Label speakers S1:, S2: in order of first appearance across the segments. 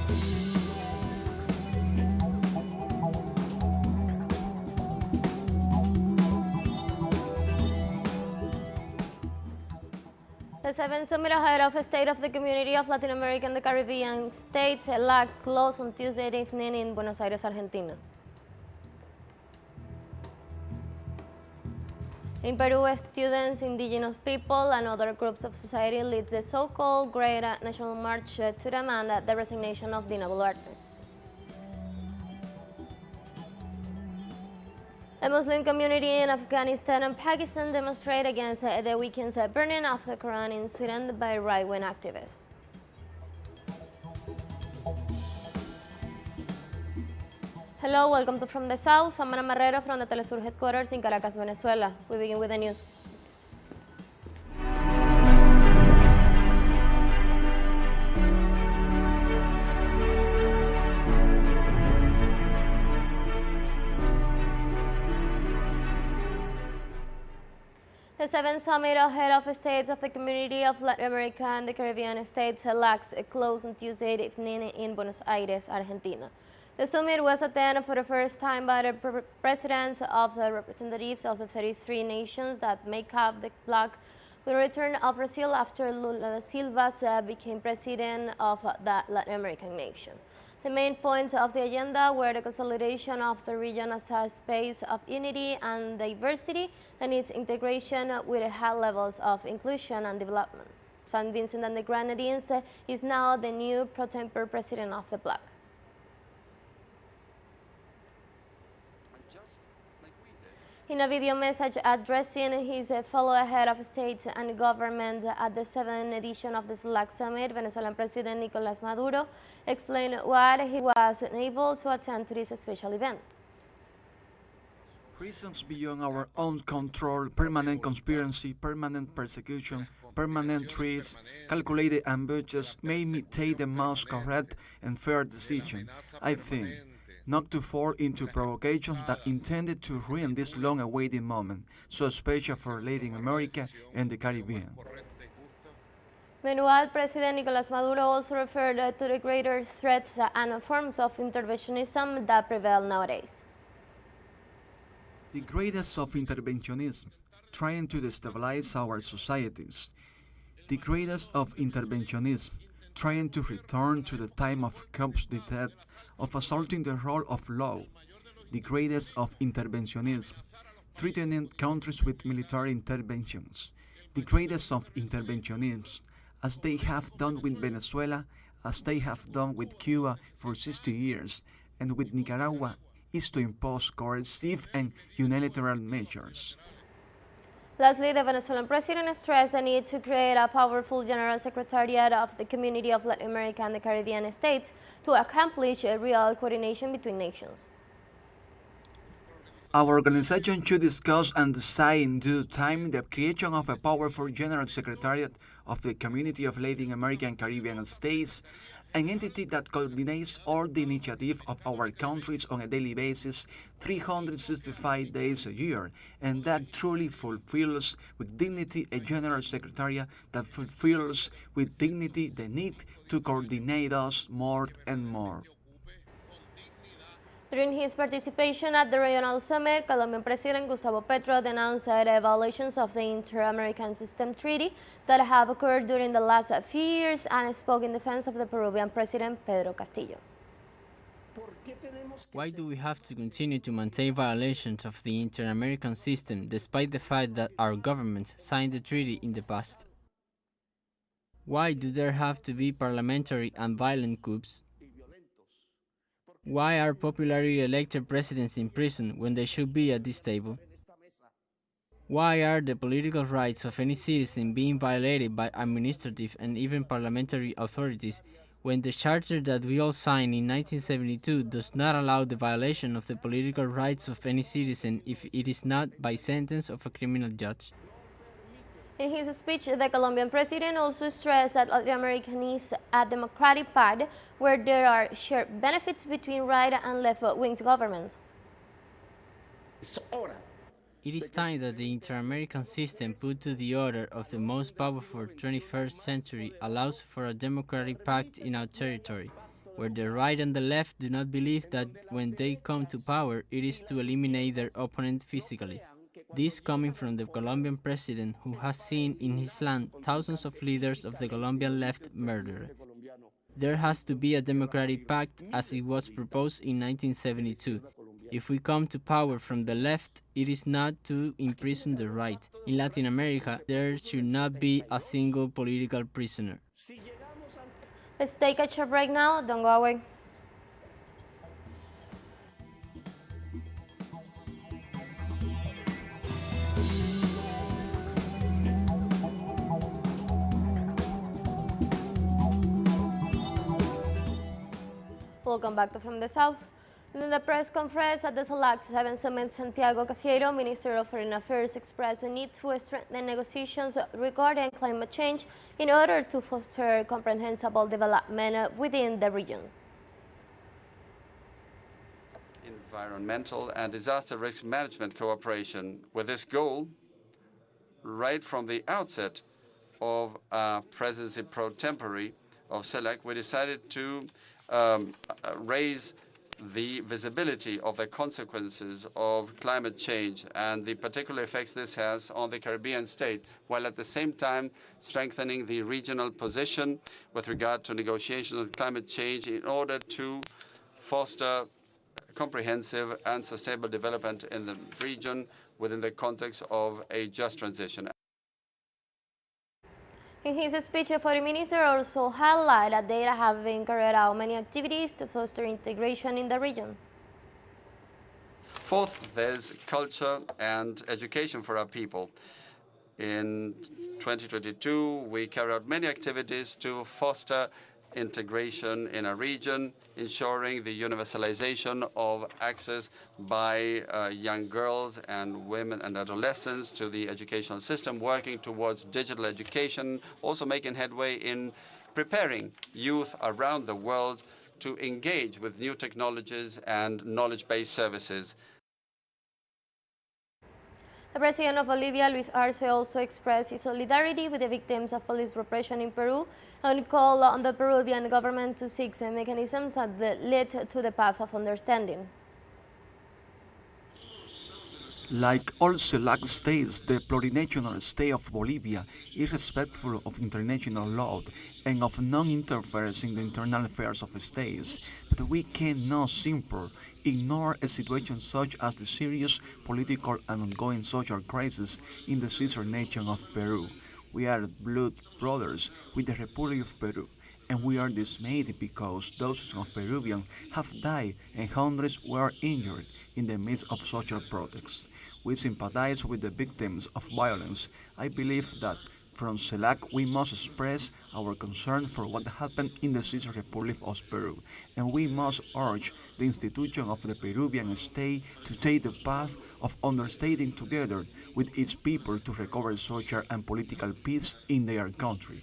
S1: The seventh summit ahead of State of the Community of Latin America and the Caribbean States CELAC closed on Tuesday evening in Buenos Aires, Argentina. In Peru, students, indigenous people, and other groups of society lead the so-called Great National March to demand the resignation of Dina Boluarte. The Muslim community in Afghanistan and Pakistan demonstrate against the weekend's burning of the Koran in Sweden by right-wing activists. Hello, welcome to From the South. I'm Ana Marrero from the teleSUR headquarters in Caracas, Venezuela. We begin with the news. The seventh summit of head of states of the Community of Latin America and the Caribbean States CELAC closed on Tuesday evening in Buenos Aires, Argentina. The summit was attended for the first time by the presidents of the representatives of the 33 nations that make up the bloc, with the return of Brazil after Lula da Silva became president of the Latin American nation. The main points of the agenda were the consolidation of the region as a space of unity and diversity and its integration with high levels of inclusion and development. St. Vincent and the Grenadines is now the new pro tempore president of the bloc. In a video message addressing his fellow head of state and government at the 7th edition of the CELAC Summit, Venezuelan President Nicolás Maduro explained why he was unable to attend to this special event.
S2: Reasons beyond our own control, permanent conspiracy, permanent persecution, permanent threats, calculated ambushes made me take the most correct and fair decision, I think, not to fall into provocations that intended to ruin this long-awaited moment, so special for Latin America and the Caribbean.
S1: Meanwhile, President Nicolás Maduro also referred to the greater threats and forms of interventionism that prevail nowadays.
S2: The greatest of interventionism, trying to destabilize our societies. The greatest of interventionism, trying to return to the time of Cubs d'etat, of assaulting the role of law. The greatest of interventionism, threatening countries with military interventions. The greatest of interventionism, as they have done with Venezuela, as they have done with Cuba for 60 years, and with Nicaragua, is to impose coercive and unilateral measures.
S1: Lastly, the Venezuelan president stressed the need to create a powerful General Secretariat of the Community of Latin America and the Caribbean States to accomplish a real coordination between nations.
S2: Our organization should discuss and decide in due time the creation of a powerful General Secretariat of the Community of Latin America and Caribbean States, an entity that coordinates all the initiatives of our countries on a daily basis, 365 days a year, and that truly fulfills with dignity a General Secretariat that fulfills with dignity the need to coordinate us more and more.
S1: During his participation at the regional summit, Colombian President Gustavo Petro denounced the violations of the Inter-American System Treaty that have occurred during the last few years and spoke in defense of the Peruvian President Pedro Castillo.
S3: Why do we have to continue to maintain violations of the Inter-American system despite the fact that our government signed the treaty in the past? Why do there have to be parliamentary and violent coups? Why are popularly elected presidents in prison when they should be at this table? Why are the political rights of any citizen being violated by administrative and even parliamentary authorities when the charter that we all signed in 1972 does not allow the violation of the political rights of any citizen if it is not by sentence of a criminal judge?
S1: In his speech, the Colombian president also stressed that Latin America is a democratic pact where there are shared benefits between right and left-wing governments.
S3: It is time that the Inter-American system put to the order of the most powerful 21st century allows for a democratic pact in our territory. where the right and the left do not believe that when they come to power, it is to eliminate their opponent physically. This coming from the Colombian president who has seen in his land thousands of leaders of the Colombian left murdered. There has to be a democratic pact as it was proposed in 1972. If we come to power from the left, it is not to imprison the right. In Latin America, there should not be a single political prisoner.
S1: Let's take a short break now. Don't go away. Welcome back to From the South. In the press conference at the CELAC 7 Summit, Santiago Cafiero, Minister of Foreign Affairs, expressed the need to strengthen negotiations regarding climate change in order to foster comprehensible development within the region.
S4: Environmental and disaster risk management cooperation. With this goal, right from the outset of our presidency pro tempore of CELAC, we decided to raise the visibility of the consequences of climate change and the particular effects this has on the Caribbean states, while at the same time strengthening the regional position with regard to negotiations on climate change in order to foster comprehensive and sustainable development in the region within the context of a just transition.
S1: In his speech, the foreign minister also highlighted that they have been carried out many activities to foster integration in the region.
S4: Fourth, there's culture and education for our people. In 2022, we carried out many activities to foster integration in a region, ensuring the universalization of access by young girls and women and adolescents to the educational system, working towards digital education, also making headway in preparing youth around the world to engage with new technologies and knowledge-based services.
S1: The president of Bolivia, Luis Arce, also expressed his solidarity with the victims of police repression in Peru and called on the Peruvian government to seek mechanisms that lead to the path of understanding.
S2: Like all CELAC states, the plurinational state of Bolivia is respectful of international law and of non-interference in the internal affairs of states, but we cannot simply ignore a situation such as the serious political and ongoing social crisis in the sister nation of Peru. We are blood brothers with the Republic of Peru, and we are dismayed because dozens of Peruvians have died and hundreds were injured in the midst of social protests. We sympathize with the victims of violence. I believe that from CELAC we must express our concern for what happened in the sister Republic of Peru, and we must urge the institution of the Peruvian state to take the path of understanding together with its people to recover social and political peace in their country.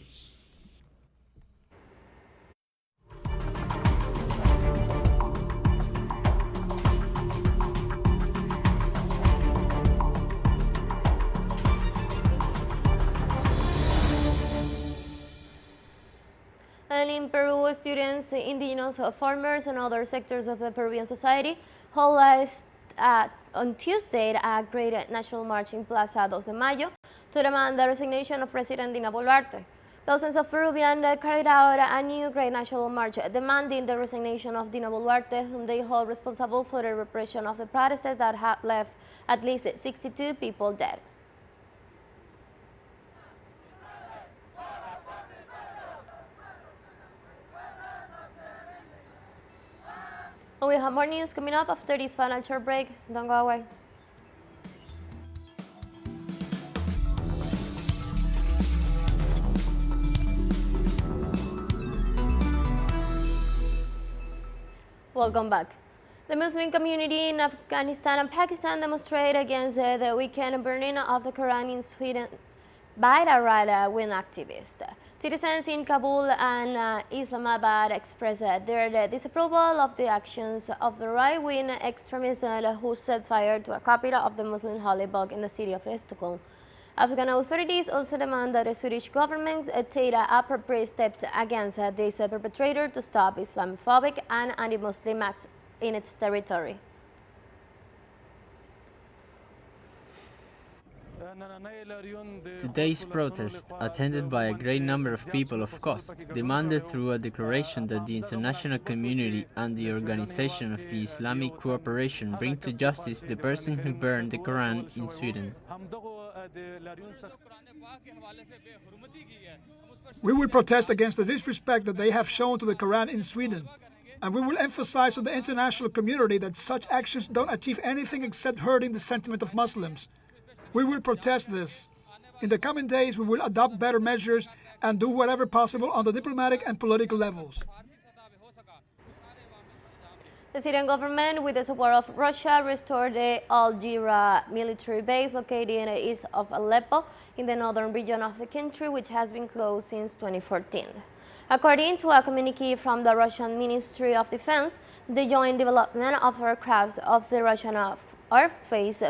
S1: And in Peru, students, indigenous farmers, and other sectors of the Peruvian society held on Tuesday a great national march in Plaza 2 de Mayo to demand the resignation of President Dina Boluarte. Thousands of Peruvians carried out a new great national march demanding the resignation of Dina Boluarte, whom they hold responsible for the repression of the protests that had left at least 62 people dead. And we have more news coming up after this final short break. Don't go away. Welcome back. The Muslim community in Afghanistan and Pakistan demonstrated against the weekend burning of the Koran in Sweden by the right-wing activists. Citizens in Kabul and Islamabad expressed their disapproval of the actions of the right-wing extremists who set fire to a copy of the Muslim holy book in the city of Stockholm. Afghan authorities also demand that the Swedish government take appropriate steps against this perpetrator to stop Islamophobic and anti-Muslim acts in its territory.
S3: Today's protest, attended by a great number of people of cost, demanded through a declaration that the international community and the Organization of the Islamic Cooperation bring to justice the person who burned the Koran in Sweden.
S5: We will protest against the disrespect that they have shown to the Quran in Sweden, and we will emphasize to the international community that such actions don't achieve anything except hurting the sentiment of Muslims. We will protest this. In the coming days, we will adopt better measures and do whatever possible on the diplomatic and political levels.
S1: The Syrian government, with the support of Russia, restored the Al-Jira military base located in the east of Aleppo in the northern region of the country, which has been closed since 2014. According to a communique from the Russian Ministry of Defense, the joint development of aircraft of the Russian Air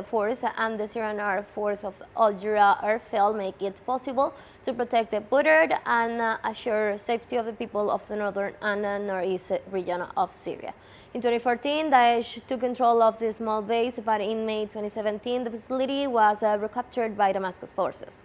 S1: Force and the Syrian Air Force of Al-Jira airfield make it possible to protect the border and assure safety of the people of the northern and northeast region of Syria. In 2014, Daesh took control of the small base, but in May 2017, the facility was recaptured by Damascus forces.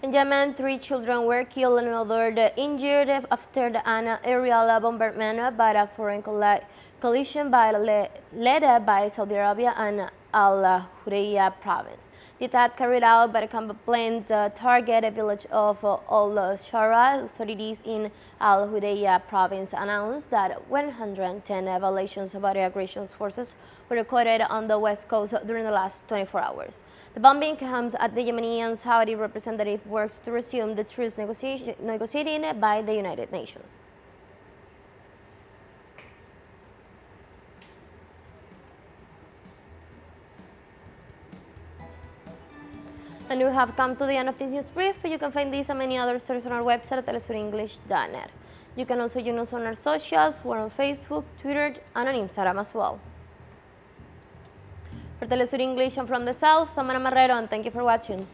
S1: In Yemen, 3 children were killed and another injured after an aerial bombardment by a foreign coalition led by Saudi Arabia and Al-Hudaydah province. The attack carried out by the combat plane targeted a village of Al-Shara. Authorities in Al-Hudaydah province announced that 110 violations by the aggression forces were recorded on the west coast during the last 24 hours. The bombing comes as the Yemeni and Saudi representative works to resume the truce negotiating by the United Nations. And we have come to the end of this news brief, but you can find this and many other stories on our website at telesurenglish.net. You can also join us on our socials. We're on Facebook, Twitter, and on Instagram as well. For Telesur English, I'm from the South, I'm Ana Marrero, and thank you for watching.